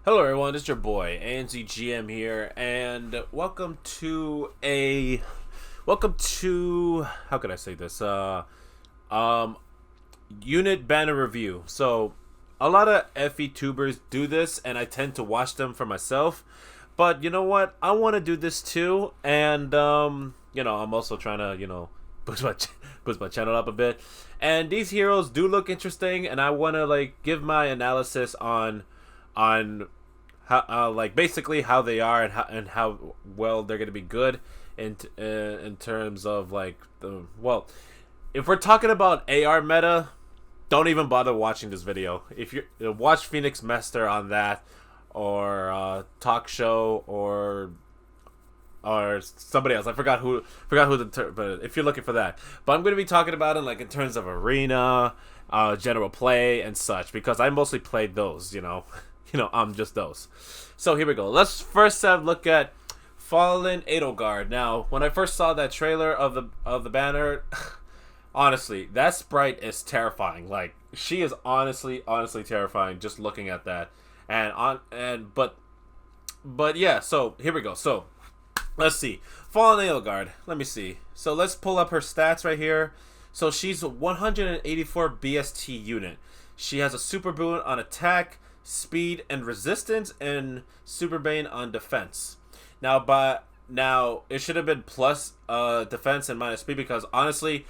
Hello everyone, it's your boy ANZGM here, and welcome to how can I say this? Um unit banner review. So a lot of FE tubers do this and I tend to watch them for myself. But you know what? I want to do this too, and I'm also trying to, boost my boost my channel up a bit. And these heroes do look interesting, and I want to give my analysis on how like basically how they are and how well they're gonna be good in terms of if we're talking about AR meta, don't even bother watching this video. If you watch Phoenix Master on that, or Talk Show, or somebody else. I forgot who but if you're looking for that. But I'm going to be talking about it in terms of arena, general play and such, because I mostly played those, I'm just those. So here we go. Let's first have a look at Fallin Edelgard. Now, when I first saw that trailer of the banner, honestly, that sprite is terrifying. Like, she is honestly terrifying just looking at that. But yeah, so here we go. So let's see. Fallen Edelgard. Let me see. So let's pull up her stats right here. So she's a 184 BST unit. She has a super boon on attack, speed, and resistance, and super bane on defense. Now it should have been plus defense and minus speed, because honestly,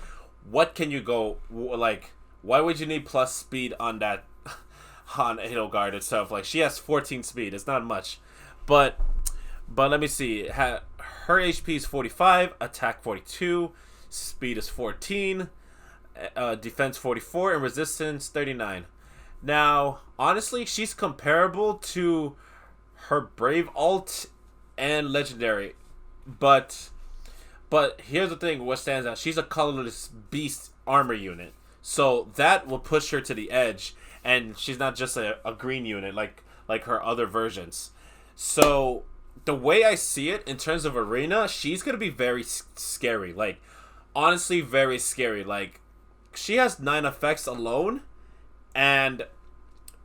what can you go like? Why would you need plus speed on that on Edelgard itself? Like, she has 14 speed. It's not much, but let me see. Her HP is 45, attack 42, speed is 14, defense 44, and resistance 39. Now, honestly, she's comparable to her Brave alt and Legendary, but here's the thing: what stands out? She's a colorless beast armor unit, so that will push her to the edge, and she's not just a green unit like her other versions. So the way I see it in terms of arena, she's gonna be very scary. Like, honestly, very scary. Like, she has 9 effects alone, and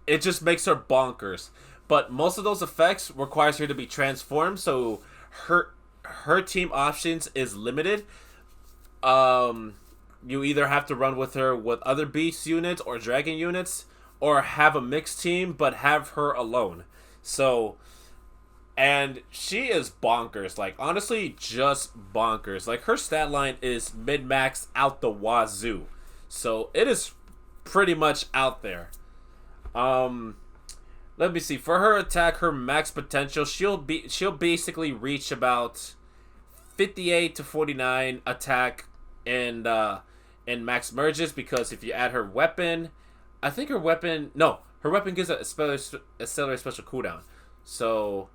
it just makes her bonkers. But most of those effects requires her to be transformed, so her team options is limited. You either have to run with her with other beast units or dragon units, or have a mixed team but have her alone. So, and she is bonkers. Like, honestly, just bonkers. Like, her stat line is mid-max out the wazoo. So it is pretty much out there. Let me see. For her attack, her max potential, she'll basically reach about 58 to 49 attack in max merges, because if you add her weapon, I think her weapon gives a accelerated special cooldown. So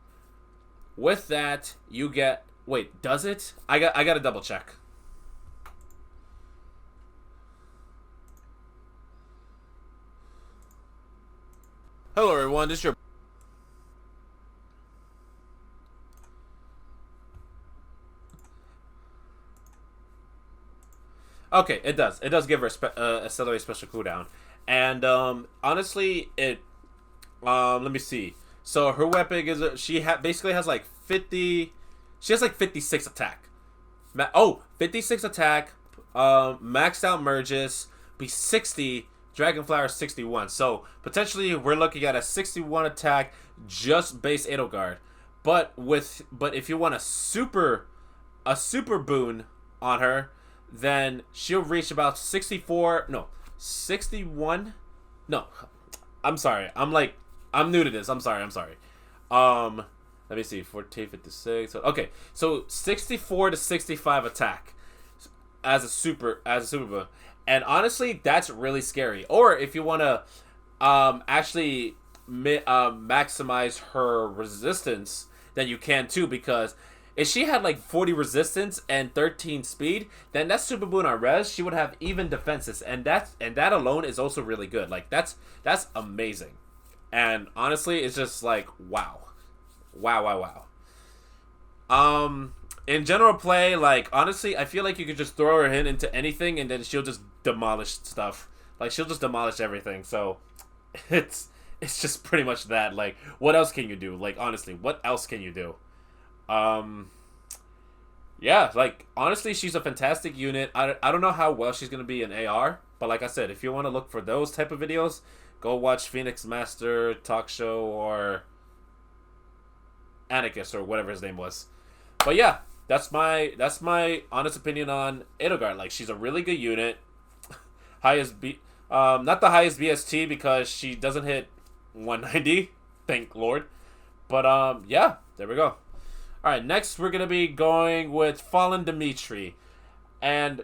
with that, you get, wait, does it? I got to double check. Hello everyone, this is your okay. It does give her a accelerated special cooldown, and honestly, let me see. So her weapon is basically has like 50. She has like 56 attack. 56 attack. Maxed out merges be 60. Dragonflower 61. So potentially we're looking at a 61 attack just base Edelgard. But if you want a super boon on her, then she'll reach about 61. No, I'm sorry. I'm new to this. I'm sorry. Let me see. 14, 56. Okay, so 64 to 65 attack as a super boon. And honestly, that's really scary. Or if you want to actually maximize her resistance, then you can too, because if she had like 40 resistance and 13 speed, then that super boon on res, she would have even defenses, and that alone is also really good. Like, that's amazing. And honestly, it's just like wow. In general play, like, honestly, I feel like you could just throw her into anything, and then she'll just demolish stuff. Like, she'll just demolish everything. So it's it's just pretty much that. Like, what else can you do? Like, honestly, what else can you do? Yeah, like, honestly, she's a fantastic unit. I don't know how well she's going to be in AR, but like I said, if you want to look for those type of videos, go watch Phoenix Master Talk Show or Anarchist or whatever his name was. But yeah, that's my honest opinion on Edelgard. Like, she's a really good unit. Not the highest BST because she doesn't hit 190, thank Lord. But yeah, there we go. All right, next we're gonna be going with Fallin Dimitri, and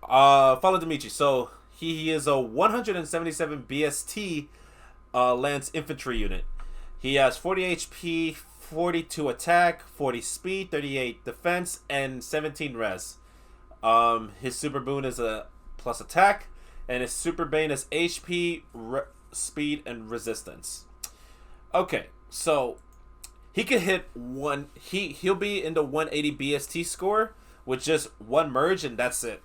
Fallin Dimitri. So he is a 177 BST Lance infantry unit. He has 40 HP, 42 attack, 40 speed, 38 defense, and 17 res. His super boon is a plus attack, and his super bane is HP, speed, and resistance. Okay, so he can hit one. He'll be in the 180 BST score with just one merge, and that's it.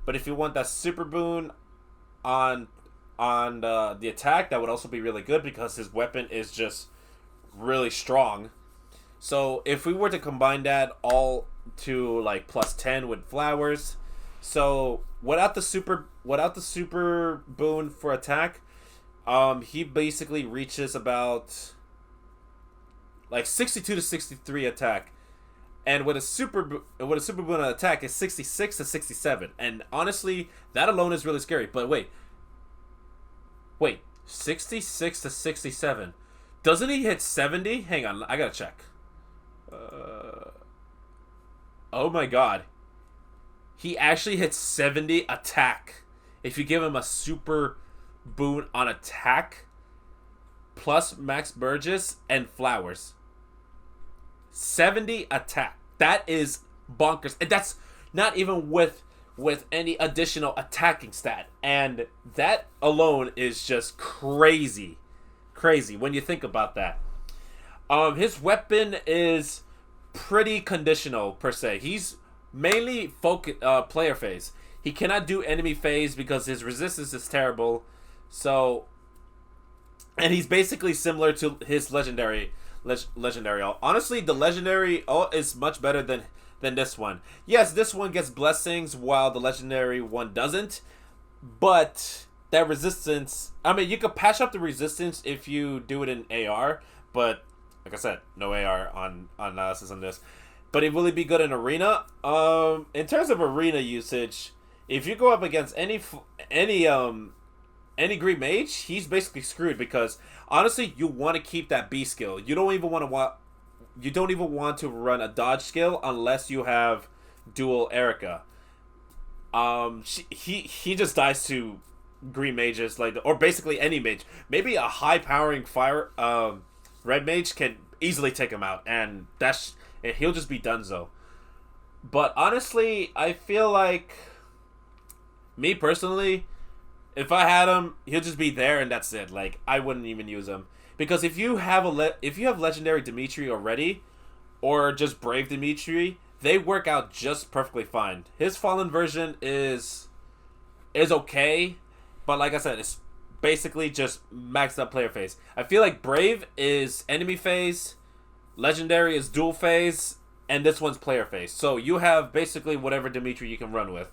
But if you want that super boon on the attack, that would also be really good because his weapon is just really strong. So if we were to combine that all to like plus 10 with flowers, so without the super boon for attack, he basically reaches about like 62 to 63 attack, and with a super boon on attack is 66 to 67. And honestly, that alone is really scary. But wait, 66 to 67. Doesn't he hit 70? Hang on, I gotta check. Oh my god, he actually hits 70 attack if you give him a super boon on attack plus max Burgess and flowers. 70 attack. That is bonkers. And that's not even with any additional attacking stat. And that alone is just crazy. Crazy when you think about that. His weapon is pretty conditional per se. He's mainly player phase. He cannot do enemy phase because his resistance is terrible. So, and he's basically similar to his legendary ult. Honestly, the legendary ult is much better than this one. Yes, this one gets blessings while the legendary one doesn't, but that resistance, I mean, you could patch up the resistance if you do it in AR, but like I said, no AR on analysis on this. But it will be good in arena. In terms of arena usage, if you go up against any green mage, he's basically screwed because honestly, you want to keep that B skill. You don't even want to run a dodge skill unless you have dual Erica. He just dies to green mages, like, or basically any mage. Maybe a high powering fire red mage can easily take him out, and he'll just be donezo. But honestly, I feel like, me personally, if I had him, he'll just be there and that's it. Like, I wouldn't even use him because if you have legendary Dimitri already, or just brave Dimitri, they work out just perfectly fine. His fallen version is okay, but like I said, it's basically just maxed up player phase. I feel like brave is enemy phase, legendary is dual phase, and this one's player phase. So you have basically whatever Dimitri you can run with.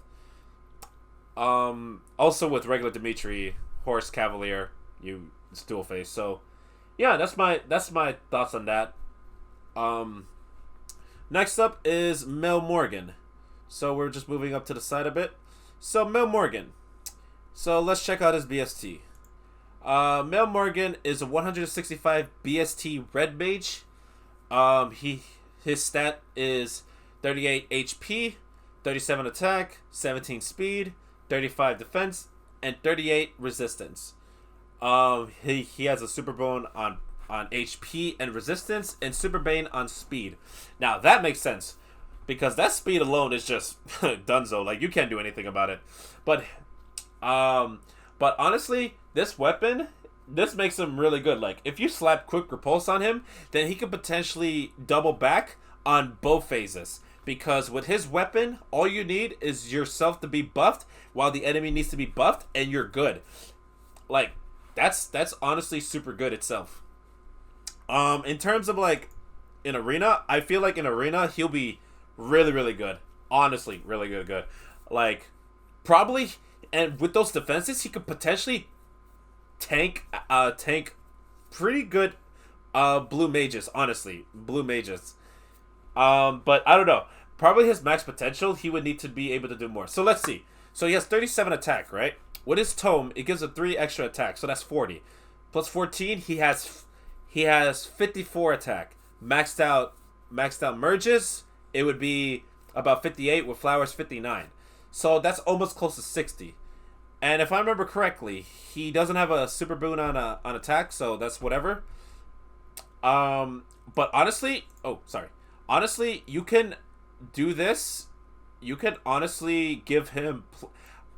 Also with regular Dimitri, Horse Cavalier, it's dual phase. So yeah, that's my thoughts on that. Next up is Mel Morgan. So we're just moving up to the side a bit. So Mel Morgan. So let's check out his BST. Mel Morgan is a 165 BST red mage. His stat is 38 HP, 37 attack, 17 speed, 35 defense, and 38 resistance. He has a super bone on HP and resistance, and super bane on speed. Now that makes sense because that speed alone is just donezo. Like, you can't do anything about it. But honestly, this weapon, this makes him really good. Like, if you slap quick repulse on him, then he could potentially double back on both phases. Because with his weapon, all you need is yourself to be buffed while the enemy needs to be buffed, and you're good. Like, that's honestly super good itself. In terms of like in arena, I feel like in arena he'll be really really good. Honestly, really good. Like probably, and with those defenses, he could potentially tank pretty good blue mages. Honestly, blue mages. But I don't know. Probably his max potential, he would need to be able to do more. So let's see. So he has 37 attack, right? With his tome, it gives a 3 extra attack, so that's 40. Plus 14, he has 54 attack. Maxed out merges, it would be about 58 with flowers 59. So that's almost close to 60. And if I remember correctly, he doesn't have a super boon on attack, so that's whatever. But honestly, honestly, you can do this. You can honestly give him.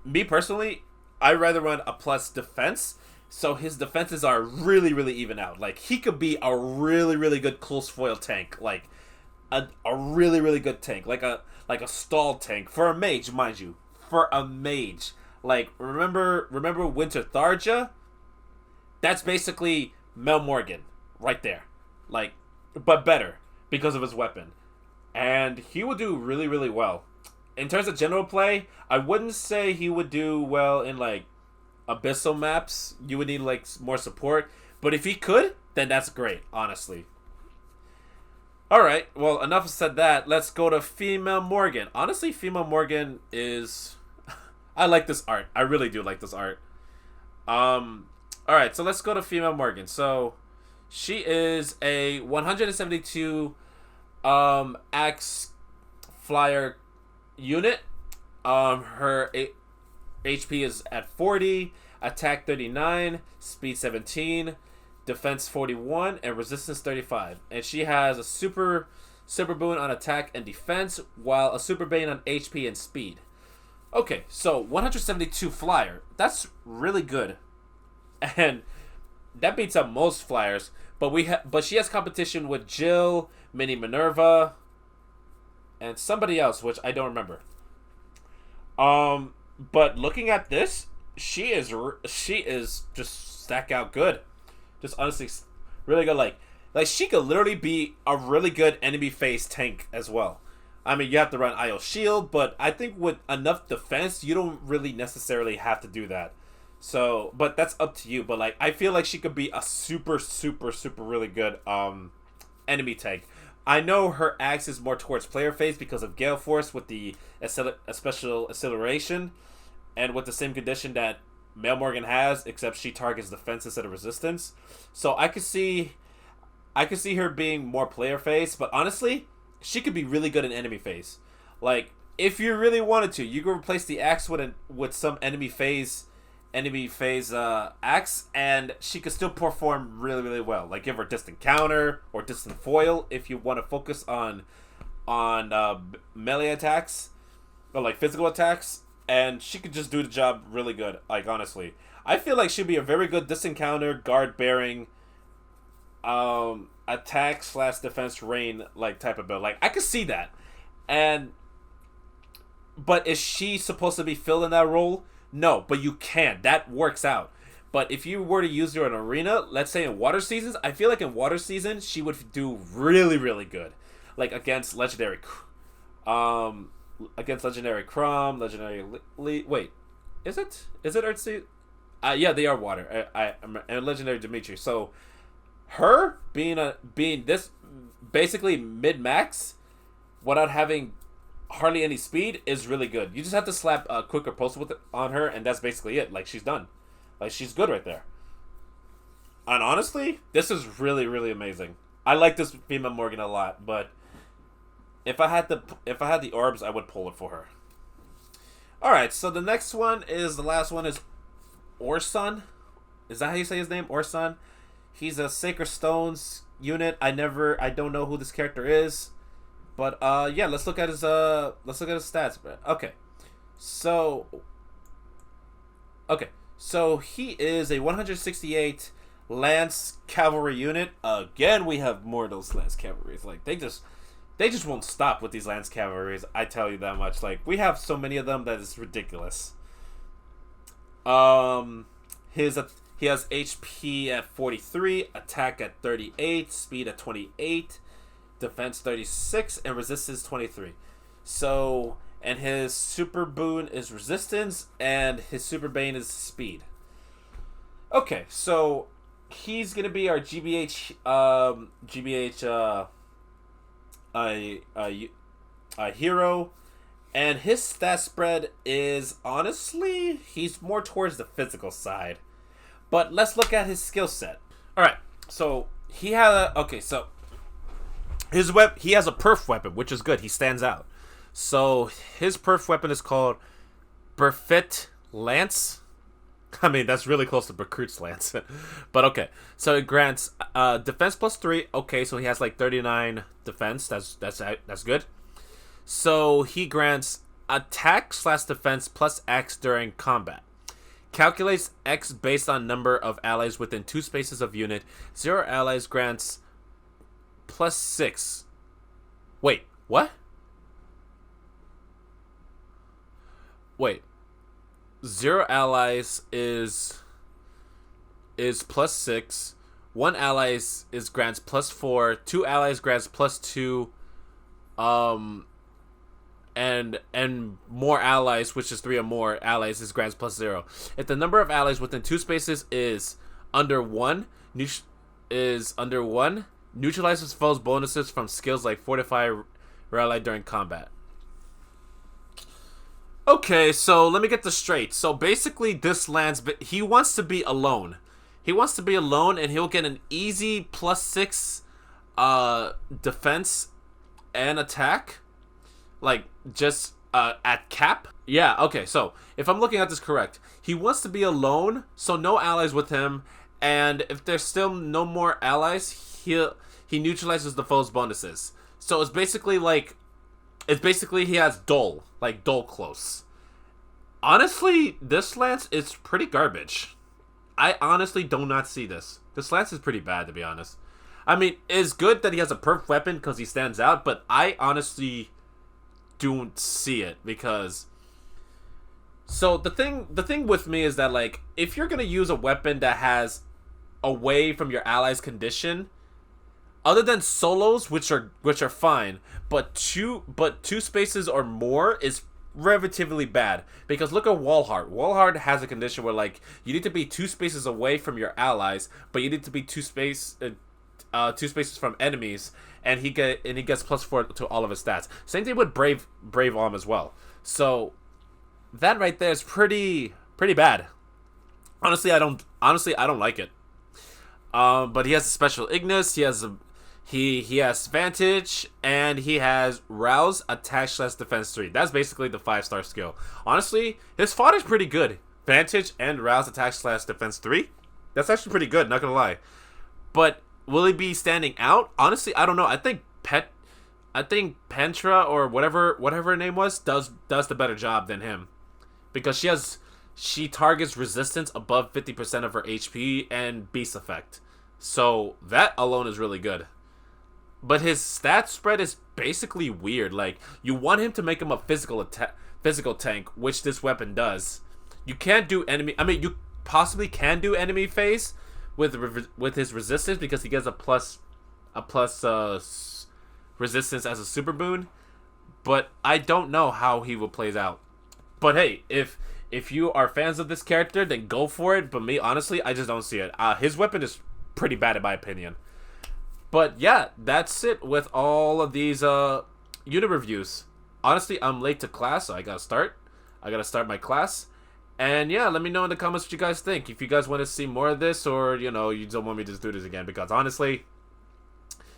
Me personally, I rather run a plus defense, so his defenses are really, really even out. Like he could be a really, really good close foil tank, like a really, really good tank, like a stall tank for a mage, mind you, for a mage. Like remember Winter Tharja? That's basically Mel Morgan right there, like, but better because of his weapon, and he would do really, really well. In terms of general play, I wouldn't say he would do well in like abyssal maps. You would need like more support, but if he could, then that's great, honestly. All right, well, enough said that. Let's go to Female Morgan. Honestly, Female Morgan is I like this art. I really do like this art. All right, so let's go to Female Morgan. So she is a 172 axe flyer unit. Her HP is at 40, attack 39, speed 17, defense 41, and resistance 35. And she has a super boon on attack and defense, while a super bane on HP and speed. Okay, so 172 flyer. That's really good, and that beats up most flyers. But she has competition with Jill, Mini Minerva, and somebody else, which I don't remember. But looking at this, she is just stack out good. Just honestly, really good. Like she could literally be a really good enemy phase tank as well. I mean, you have to run IO Shield, but I think with enough defense, you don't really necessarily have to do that. So, but that's up to you. But like, I feel like she could be a super really good enemy tank. I know her axe is more towards player phase because of Gale Force with the special acceleration, and with the same condition that Mel Morgan has, except she targets defense instead of resistance. So I could see her being more player phase, but honestly, she could be really good in enemy phase. Like if you really wanted to, you could replace the axe with some enemy phase axe, and she could still perform really, really well. Like give her distant counter or distant foil if you want to focus on melee attacks or like physical attacks, and she could just do the job really good. Like honestly, I feel like she'd be a very good distant counter, guard bearing, attack / defense rain like type of build. Like I could see that, but is she supposed to be filling that role? No, but you can. That works out. But if you were to use her in arena, let's say in water seasons, I feel like in water season she would do really, really good. Like against legendary Crom, legendary wait. Is it Earthsea? Yeah, they are water. And legendary Dimitri. So her being this basically mid max without having hardly any speed is really good. You just have to slap a quicker pulse with it on her, and that's basically it. Like she's done. Like she's good right there. And honestly, this is really, really amazing. I like this Female Morgan a lot, but if I had the orbs, I would pull it for her. All right, so the next one is the last one is Orson. Is that how you say his name? Orson. He's a Sacred Stones unit. I don't know who this character is. But yeah, let's look at his stats, man. Okay. So he is a 168 Lance Cavalry unit. Again, we have more of those Lance Cavalries. Like they just won't stop with these Lance Cavalries. I tell you that much. Like we have so many of them that it's ridiculous. He has HP at 43, attack at 38, speed at 28, defense 36, and resistance 23. So, and his super boon is resistance, and his super bane is speed. Okay, so he's gonna be our hero, and his stat spread is honestly he's more towards the physical side. But let's look at his skill set. All right, so he has he has a perf weapon, which is good. He stands out. So his perf weapon is called Berfit Lance. I mean, that's really close to Recruit's Lance. But okay. So it grants defense plus 3. Okay, so he has like 39 defense. That's good. So he grants attack / defense plus X during combat. Calculates X based on number of allies within 2 spaces of unit. 0 allies grants plus 6. Wait, what? Wait. 0 allies is plus 6. 1 allies is grants plus 4. 2 allies grants plus 2. And more allies, which is 3 or more allies, is grants plus 0. If the number of allies within 2 spaces is under 1, neutralizes foes' bonuses from skills like Fortify your ally during combat. Okay, so let me get this straight. So basically, this lands, but he wants to be alone. He wants to be alone, and he'll get an easy plus 6 defense and attack. Like, just at cap? Yeah, okay, so if I'm looking at this correct, he wants to be alone, so no allies with him, and if there's still no more allies, he neutralizes the foe's bonuses. So it's basically he has dull close. Honestly, this lance is pretty garbage. I honestly do not see this. This lance is pretty bad, to be honest. I mean, it's good that he has a perf weapon because he stands out, but I honestly don't see it because so the thing with me is that, like, if you're gonna use a weapon that has away from your allies condition, other than solos, which are fine, but two spaces or more is relatively bad, because look at Walhart. Walhart has a condition where, like, you need to be 2 spaces away from your allies, but you need to be 2 spaces from enemies, and he gets plus 4 to all of his stats. Same thing with Brave Arm as well. So that right there is pretty bad. Honestly, I don't like it. But he has a special Ignis. He has Vantage, and he has Rouse, Attack / Defense 3. That's basically the 5-star skill. Honestly, his fodder is pretty good. Vantage and Rouse, Attack / Defense 3. That's actually pretty good, not gonna lie. But will he be standing out? Honestly, I don't know. I think Pentra or whatever her name was does the better job than him, because she targets resistance above 50% of her HP and beast effect. So that alone is really good. But his stat spread is basically weird. Like, you want him to make him a physical tank, which this weapon does. You can't do enemy. I mean, you possibly can do enemy phase with his resistance, because he gets a plus resistance as a super boon. But I don't know how he will play out. But hey, if you are fans of this character, then go for it. But me, honestly, I just don't see it. His weapon is pretty bad in my opinion. But yeah, that's it with all of these unit reviews. Honestly, I'm late to class, so I gotta start my class. And yeah, let me know in the comments what you guys think. If you guys want to see more of this, or, you know, you don't want me to just do this again. Because honestly,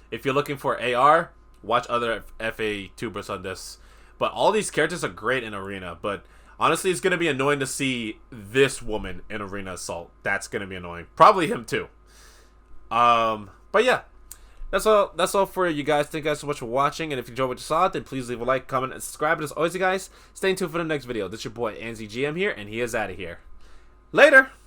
if you're looking for AR, watch other FA tubers on this. But all these characters are great in Arena. But honestly, it's going to be annoying to see this woman in Arena Assault. That's going to be annoying. Probably him too. But yeah. That's all for you guys. Thank you guys so much for watching. And if you enjoyed what you saw, then please leave a like, comment, and subscribe. And as always, you guys, stay tuned for the next video. This is your boy, AnzyGM here, and he is out of here. Later!